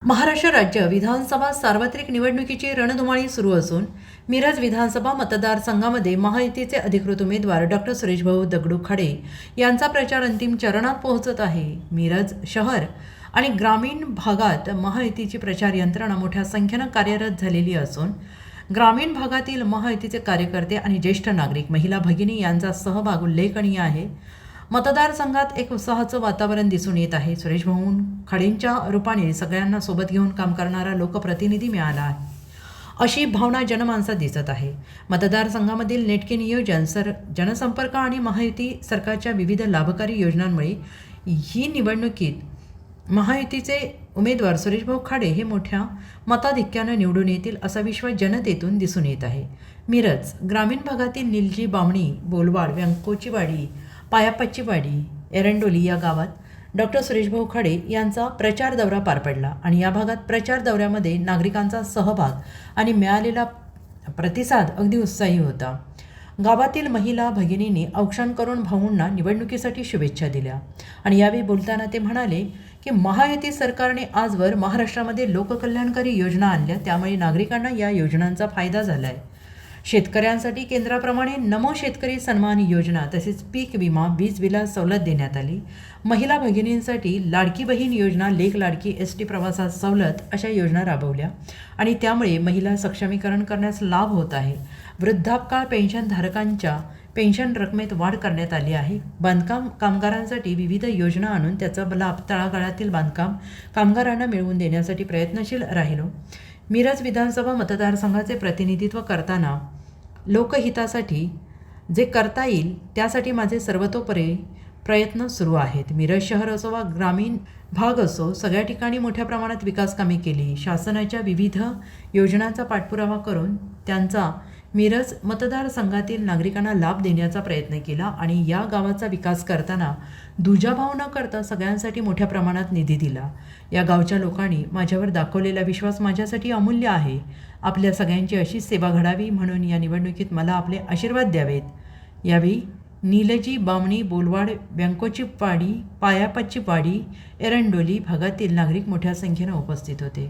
महाराष्ट्र राज्य विधानसभा सार्वत्रिक निवडणुकीची रणधुमाळी सुरू असून मिरज विधानसभा मतदारसंघामध्ये महायुतीचे अधिकृत उमेदवार डॉक्टर सुरेशभाऊ दगडू खाडे यांचा प्रचार अंतिम चरणात पोहोचत आहे। मिरज शहर आणि ग्रामीण भागात महायुतीची प्रचार यंत्रणा मोठ्या संख्येने कार्यरत झालेली असून ग्रामीण भागातील महायुतीचे कार्यकर्ते आणि ज्येष्ठ नागरिक, महिला भगिनी यांचा सहभाग उल्लेखनीय आहे। मतदारसंघात एक उत्साहाचं वातावरण दिसून येत आहे। सुरेशभाऊ खाडेंच्या रूपाने सगळ्यांना सोबत घेऊन काम करणारा लोकप्रतिनिधी मिळाला आहे, अशी भावना जनमानसात दिसत आहे। मतदारसंघामधील नेटके नियोजन, जनसंपर्क आणि महायुती सरकारच्या विविध लाभकारी योजनांमुळे ही निवडणुकीत महायुतीचे उमेदवार सुरेशभाऊ खाडे हे मोठ्या मताधिक्यानं निवडून येतील असा विश्वास जनतेतून दिसून येत आहे। मिरज ग्रामीण भागातील निलजी, बामणी, बोलवाड, व्यंकोचीवाडी, पायापच्चीवाडी, एरंडोली या गावात डॉक्टर सुरेशभाऊ खाडे यांचा प्रचार दौरा पार पडला आणि या भागात प्रचार दौऱ्यामध्ये नागरिकांचा सहभाग आणि मिळालेला प्रतिसाद अगदी उत्साही होता। गावातील महिला भगिनींनी औक्षण करून भाऊंना निवडणुकीसाठी शुभेच्छा दिल्या आणि यावेळी बोलताना ते म्हणाले की महायुती सरकारने आजवर महाराष्ट्रामध्ये लोककल्याणकारी योजना आणल्या, त्यामुळे नागरिकांना या योजनांचा फायदा झाला आहे। शेतकऱ्यांसाठी केंद्राप्रमाणे नमो शेतकरी सन्मान योजना, तसेच पीक विमा, वीज बिलात सवलत देण्यात आली। महिला भगिनींसाठी लाडकी बहीण योजना, लेक लाडकी, एसटी प्रवासात सवलत अशा योजना राबवल्या आणि त्यामुळे महिला सक्षमीकरण करण्यास लाभ होत आहे। वृद्धापकाळ पेन्शनधारकांच्या पेन्शन रकमेत वाढ करण्यात आली आहे। बांधकाम कामगारांसाठी विविध योजना आणून त्याचा लाभ तळागाळातील बांधकाम कामगारांना मिळवून देण्यासाठी प्रयत्नशील राहिलो। मिरज विधानसभा मतदारसंघाचे प्रतिनिधित्व करताना लोकहितासाठी जे करता येईल त्यासाठी माझे सर्वतोपरी प्रयत्न सुरू आहेत। मिरज शहर असो वा ग्रामीण भाग असो, सगळ्या ठिकाणी मोठ्या प्रमाणात विकास कामे केली। शासनाच्या विविध योजनांचा पाठपुरावा करून त्यांचा मिरज मतदारसंघातील नागरिकांना लाभ देण्याचा प्रयत्न केला आणि या गावाचा विकास करताना दुजाभाव न करता सगळ्यांसाठी मोठ्या प्रमाणात निधी दिला। या गावच्या लोकांनी माझ्यावर दाखवलेला विश्वास माझ्यासाठी अमूल्य आहे। आपल्या सगळ्यांची अशीच सेवा घडावी म्हणून या निवडणुकीत मला आपले आशीर्वाद द्यावेत। यावेळी निलजी, बामणी, बोलवाड, व्यंकोचीवाडी, पायापच्चीवाडी, एरंडोली भागातील नागरिक मोठ्या संख्येने उपस्थित होते।